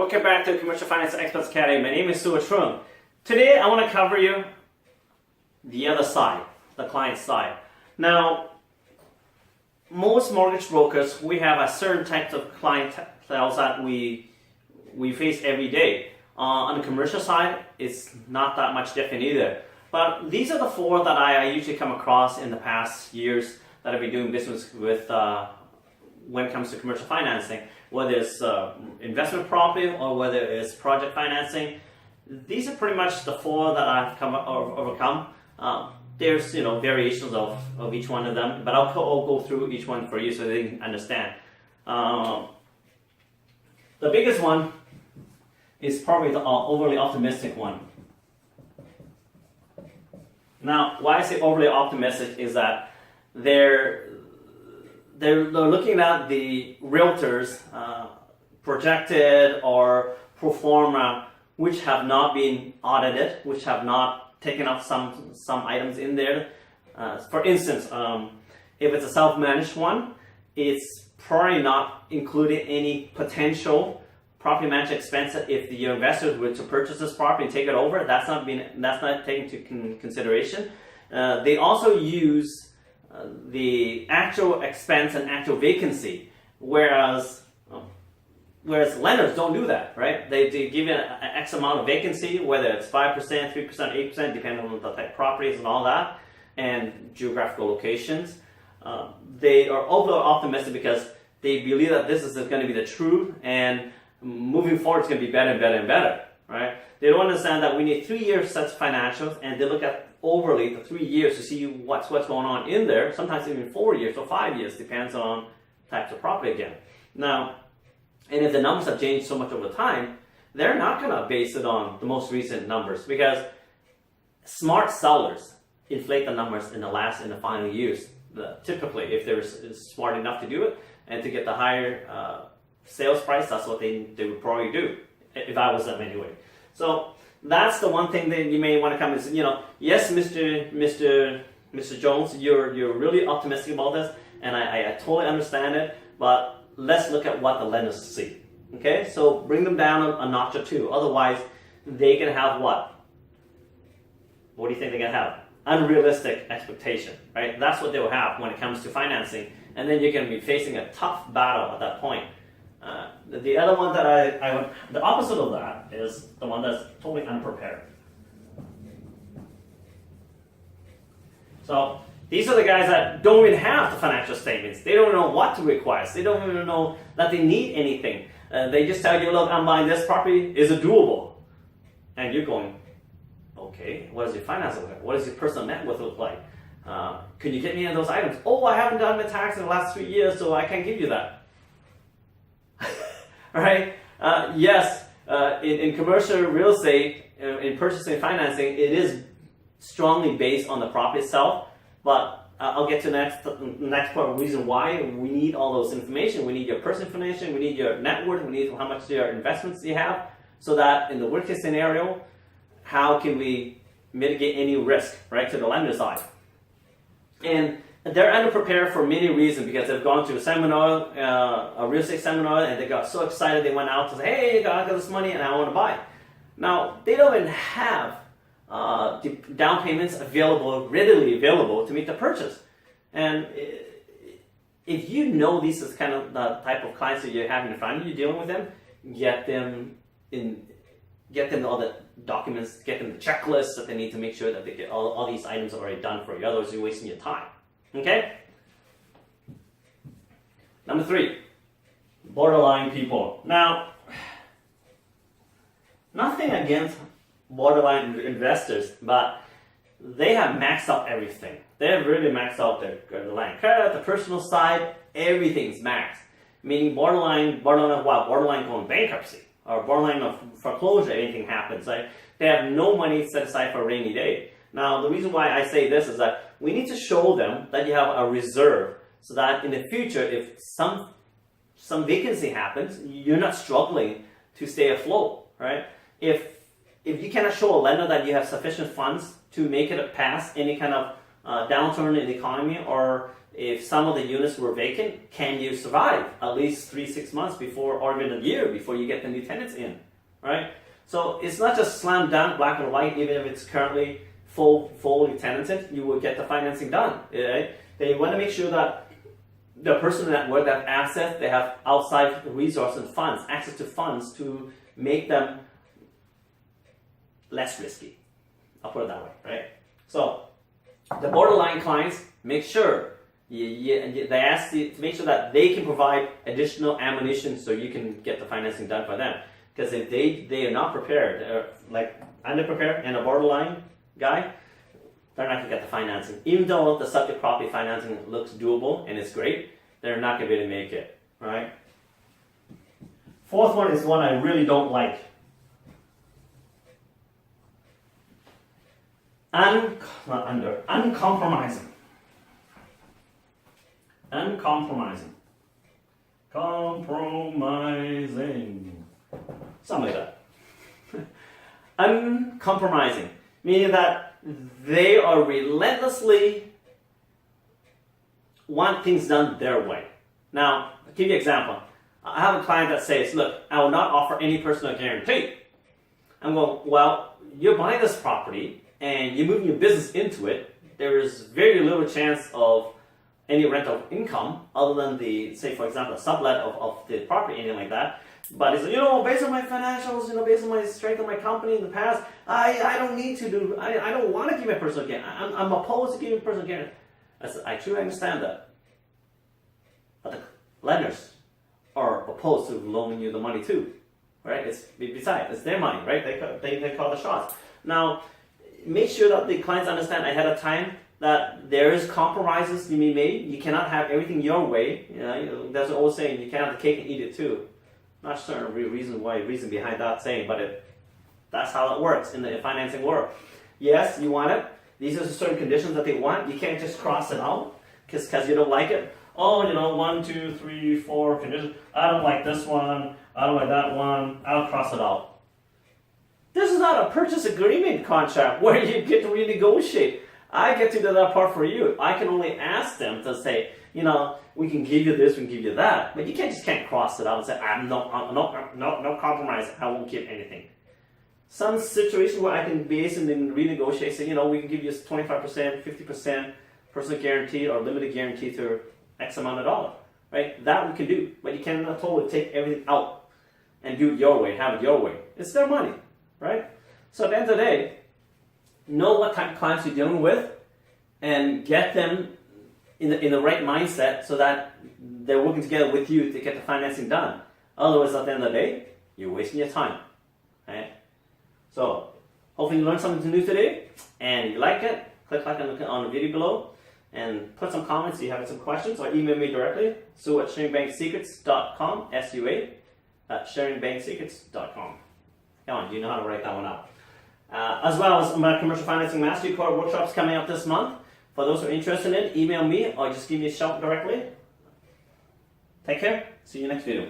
Welcome back to Commercial Finance Experts Academy. My name is Stuart Trung. Today I want to cover you the other side, the client side. Now, most mortgage brokers, we have a certain types of clientele that we face every day. On the commercial side, it's not that much different either. But these are the four that I usually come across in the past years that I've been doing business with when it comes to commercial financing, whether it's investment property or whether it's project financing. These are pretty much the four that I've overcome. There's variations of each one of them, but I'll go through each one for you so that you can understand. The biggest one is probably the overly optimistic one. Now, why I say overly optimistic is that they're looking at the realtors projected or pro forma, which have not been audited, which have not taken up some items in there. For instance, if it's a self-managed one, it's probably not including any potential property management expense if the investors were to purchase this property and take it over. That's not taken into consideration. They also use the actual expense and actual vacancy, whereas lenders don't do that, right? They give you an X amount of vacancy, whether it's 5%, 3%, 8%, depending on the type of properties and all that, and geographical locations. They are over optimistic because they believe that this is going to be the truth, and moving forward it's going to be better and better and better, right? They don't understand that we need 3 years such financials, and they look at overly the 3 years to see what's going on in there, sometimes even 4 years or 5 years, depends on types of property again. Now, and if the numbers have changed so much over time, they're not going to base it on the most recent numbers, because smart sellers inflate the numbers in the final years. Typically, if they're smart enough to do it and to get the higher sales price, that's what they would probably do, if I was them anyway. So that's the one thing that you may want to come and say, yes, Mr. Jones, you're really optimistic about this, and I totally understand it, but let's look at what the lenders see. Okay, so bring them down a notch or two. Otherwise, they can have what? What do you think they're going to have? Unrealistic expectation, right? That's what they will have when it comes to financing, and then you're going to be facing a tough battle at that point. The other one that the opposite of that is the one that's totally unprepared. So these are the guys that don't even have the financial statements. They don't know what to request. They don't even know that they need anything. They just tell you, look, I'm buying this property. Is it doable? And you're going, okay, what does your finance look like? What does your personal net worth look like? Can you get me any of those items? Oh, I haven't done my tax in the last 3 years, so I can't give you that. Right? Yes, in commercial real estate, in purchasing and financing, it is strongly based on the property itself. But I'll get to the next part of the reason why we need all those information. We need your personal information, we need your net worth, we need how much your investments you have, so that in the worst case scenario, how can we mitigate any risk, right, to the lender side? And they're underprepared for many reasons, because they've gone to a seminar, a real estate seminar, and they got so excited they went out to say, hey, I got this money and I want to buy. Now, they don't even have the down payments readily available to make the purchase. And if you know this is kind of the type of clients that you're having in front of you, dealing with them, get them all the documents, get them the checklists that they need to make sure that they get all these items already done for you. Otherwise, you're wasting your time. Okay? Number 3, borderline people. Now, nothing against borderline investors, but they have maxed out everything. They have really maxed out their line of credit, the personal side, everything's maxed. Meaning borderline of what? Borderline going bankruptcy, or borderline of foreclosure, anything happens. Right? They have no money set aside for a rainy day. Now, the reason why I say this is that we need to show them that you have a reserve, so that in the future, if some vacancy happens, you're not struggling to stay afloat, right? If you cannot show a lender that you have sufficient funds to make it past any kind of downturn in the economy, or if some of the units were vacant, can you survive at least 3-6 months before, or even a year before you get the new tenants in, right? So it's not just slam dunk, black and white. Even if it's currently fully tenanted, you will get the financing done, right? Then you want to make sure that the person that with that asset, they have outside resources and funds, access to funds to make them less risky. I'll put it that way, right? So the borderline clients, make sure they ask you to make sure that they can provide additional ammunition so you can get the financing done for them. Because if they are not prepared, they're like underprepared and a borderline guy, they're not going to get the financing. Even though the subject property financing looks doable and it's great, they're not going to be able to make it, right? Fourth one is one I really don't like. Uncompromising. Uncompromising. Compromising. Something like that. Uncompromising. Meaning that they are relentlessly want things done their way. Now, I'll give you an example. I have a client that says, look, I will not offer any personal guarantee. I'm going, well, you're buying this property and you're moving your business into it. There is very little chance of any rental income other than the, say, for example, a sublet of the property, anything like that. But it's, based on my financials, based on my strength of my company in the past, I don't need to do, I don't want to give a personal guarantee. I'm opposed to giving personal guarantee. I said, I truly understand that. But the lenders are opposed to loaning you the money too, right? It's their money, right? They call the shots. Now, make sure that the clients understand ahead of time that there is compromises to be made. You cannot have everything your way. There's an old saying, you can't have the cake and eat it too. Not sure the reason behind that saying, but that's how it works in the financing world. Yes, you want it. These are certain conditions that they want. You can't just cross it out because you don't like it. Oh, 1, 2, 3, 4 conditions. I don't like this one. I don't like that one. I'll cross it out. This is not a purchase agreement contract where you get to renegotiate. I get to do that part for you. I can only ask them to say, we can give you this, we can give you that. But you can't cross it out and say, no compromise. I won't give anything. Some situation where I can basically renegotiate, say, we can give you 25%, 50% personal guarantee or limited guarantee to X amount of dollars, right? That we can do, but you cannot totally take everything out and do it your way, have it your way. It's their money, right? So at the end of the day, know what type of clients you're dealing with and get them in the right mindset so that they're working together with you to get the financing done. Otherwise, at the end of the day, you're wasting your time, right? So, hopefully you learned something new today, and if you like it, click like on the video below, and put some comments if you have some questions, or email me directly, sue@sharingbanksecrets.com, SUA@sharingbanksecrets.com. Come on, you know how to write that one out. As well as my Commercial Financing Mastery Course workshops coming up this month. For those who are interested in it, email me or just give me a shout directly. Take care. See you next video.